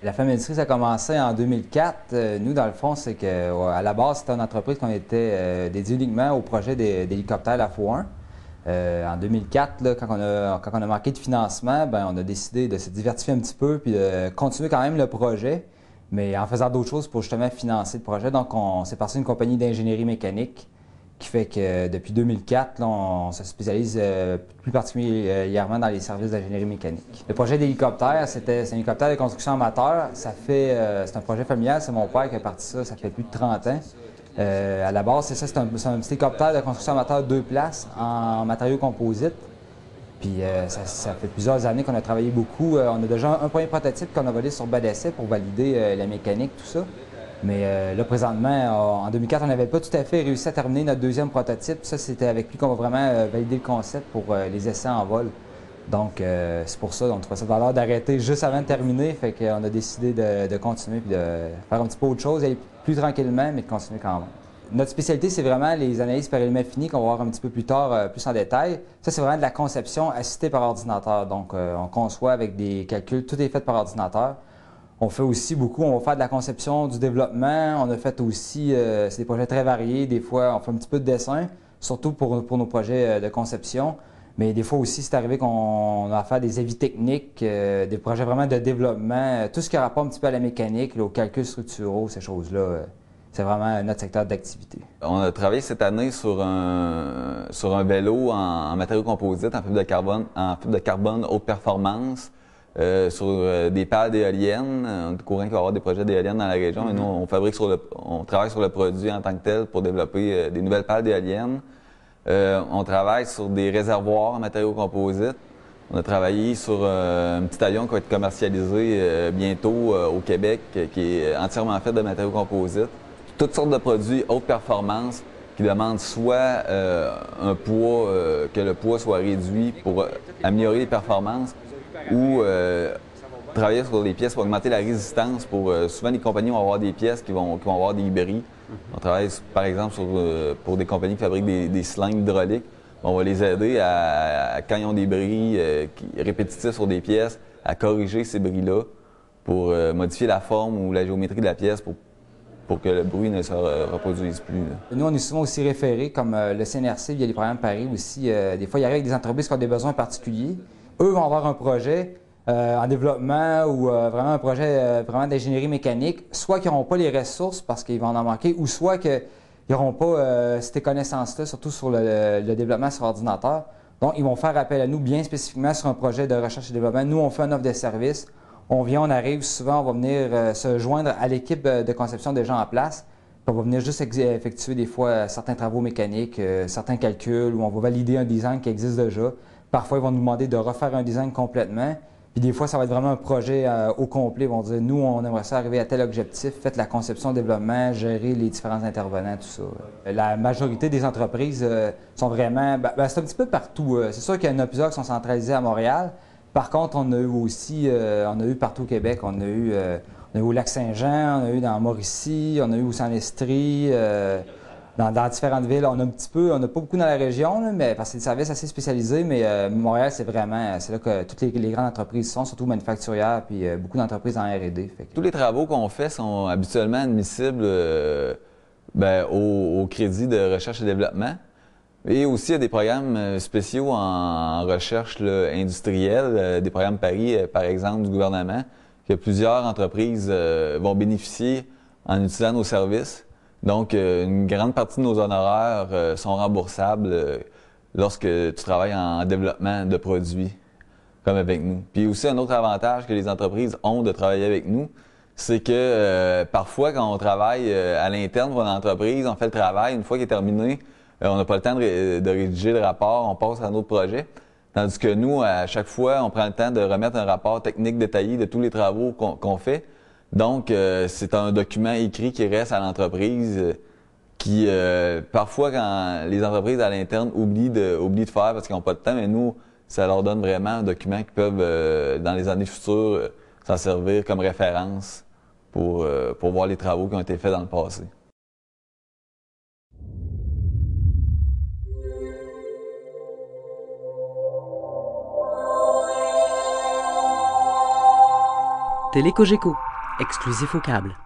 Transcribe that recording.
La Femme Industrie, ça a commencé en 2004. Nous, dans le fond, c'est qu'à la base, c'était une entreprise qu'on était dédiée uniquement au projet d'hélicoptères LAFO-1. En 2004, là, quand on a manqué de financement, ben, on a décidé de se diversifier un petit peu puis de continuer quand même le projet, mais en faisant d'autres choses pour justement financer le projet. Donc, on s'est parti d'une compagnie d'ingénierie mécanique qui fait que depuis 2004, là, on se spécialise plus particulièrement dans les services d'ingénierie mécanique. Le projet d'hélicoptère, c'est un hélicoptère de construction amateur. C'est un projet familial, c'est mon père qui a parti ça fait plus de 30 ans. À la base, c'est un petit hélicoptère de construction amateur 2 places en matériaux composites. Puis ça fait plusieurs années qu'on a travaillé beaucoup. On a déjà un premier prototype qu'on a volé sur bas d'essai pour valider la mécanique, tout ça. Mais là, présentement, en 2004, on n'avait pas tout à fait réussi à terminer notre deuxième prototype. Ça, c'était avec lui qu'on va vraiment valider le concept pour les essais en vol. Donc, c'est pour ça, on trouvait ça de valeur d'arrêter juste avant de terminer. Fait qu'on a décidé de continuer et de faire un petit peu autre chose, aller plus tranquillement, mais de continuer quand même. Notre spécialité, c'est vraiment les analyses par éléments finis qu'on va voir un petit peu plus tard, plus en détail. Ça, c'est vraiment de la conception assistée par ordinateur. Donc, on conçoit avec des calculs, tout est fait par ordinateur. On fait aussi beaucoup, on va faire de la conception, du développement. On a fait aussi, c'est des projets très variés. Des fois, on fait un petit peu de dessin, surtout pour nos projets de conception. Mais des fois aussi, c'est arrivé qu'on a à faire des avis techniques, des projets vraiment de développement, tout ce qui a rapport un petit peu à la mécanique, là, aux calculs structuraux, ces choses-là. C'est vraiment notre secteur d'activité. On a travaillé cette année sur un vélo en matériaux composites, en fibre de carbone haute performance, sur des pales d'éoliennes. On est au courant qu'il va y avoir des projets d'éoliennes dans la région, mais nous, on travaille sur le produit en tant que tel pour développer des nouvelles pales d'éoliennes. On travaille sur des réservoirs en matériaux composites. On a travaillé sur un petit avion qui va être commercialisé bientôt au Québec, qui est entièrement fait de matériaux composites. Toutes sortes de produits haute performance qui demandent soit un poids, que le poids soit réduit pour améliorer les performances, ou travailler sur des pièces pour augmenter la résistance. Souvent, les compagnies vont avoir des pièces qui vont avoir des bris. On travaille, par exemple, pour des compagnies qui fabriquent des cylindres hydrauliques. On va les aider quand ils ont des bris répétitifs sur des pièces, à corriger ces bris-là pour modifier la forme ou la géométrie de la pièce pour que le bruit ne se reproduise plus. Là. Nous, on est souvent aussi référés, comme le CNRC, il y a les programmes Paris aussi. Des fois, il y arrive avec des entreprises qui ont des besoins particuliers. Eux vont avoir un projet en développement ou vraiment un projet vraiment d'ingénierie mécanique, soit qu'ils n'auront pas les ressources parce qu'ils vont en manquer, ou soit qu'ils n'auront pas ces connaissances-là, surtout sur le développement sur ordinateur. Donc, ils vont faire appel à nous bien spécifiquement sur un projet de recherche et développement. Nous, on fait une offre de service. On vient, on arrive, souvent, on va venir se joindre à l'équipe de conception déjà en place. Puis on va venir juste effectuer des fois certains travaux mécaniques, certains calculs, où on va valider un design qui existe déjà. Parfois, ils vont nous demander de refaire un design complètement. Puis des fois, ça va être vraiment un projet au complet. Ils vont dire, nous, on aimerait ça arriver à tel objectif, faites la conception, développement, gérer les différents intervenants, tout ça. La majorité des entreprises sont vraiment... c'est un petit peu partout. C'est sûr qu'il y en a plusieurs qui sont centralisés à Montréal. Par contre, on a eu aussi, on a eu partout au Québec, on a eu au Lac-Saint-Jean, on a eu dans Mauricie, on a eu aussi en Estrie, dans différentes villes. On a un petit peu, on n'a pas beaucoup dans la région, là, mais parce que c'est des services assez spécialisés, mais Montréal, c'est là que toutes les grandes entreprises sont, surtout manufacturières, puis beaucoup d'entreprises en R&D. Tous les travaux qu'on fait sont habituellement admissibles au crédit de recherche et développement. Et aussi, il y a des programmes spéciaux en recherche là, industrielle, des programmes Paris, par exemple, du gouvernement, que plusieurs entreprises vont bénéficier en utilisant nos services. Donc, une grande partie de nos honoraires sont remboursables lorsque tu travailles en développement de produits, comme avec nous. Puis aussi, un autre avantage que les entreprises ont de travailler avec nous, c'est que parfois, quand on travaille à l'interne pour une entreprise, on fait le travail, une fois qu'il est terminé, on n'a pas le temps de rédiger le rapport, on passe à un autre projet. Tandis que nous, à chaque fois, on prend le temps de remettre un rapport technique détaillé de tous les travaux qu'on fait. Donc, c'est un document écrit qui reste à l'entreprise qui, parfois, quand les entreprises à l'interne oublient de faire parce qu'ils n'ont pas de temps, mais nous, ça leur donne vraiment un document qui peuvent, dans les années futures, s'en servir comme référence pour voir les travaux qui ont été faits dans le passé. Télécogeco. exclusif au câble.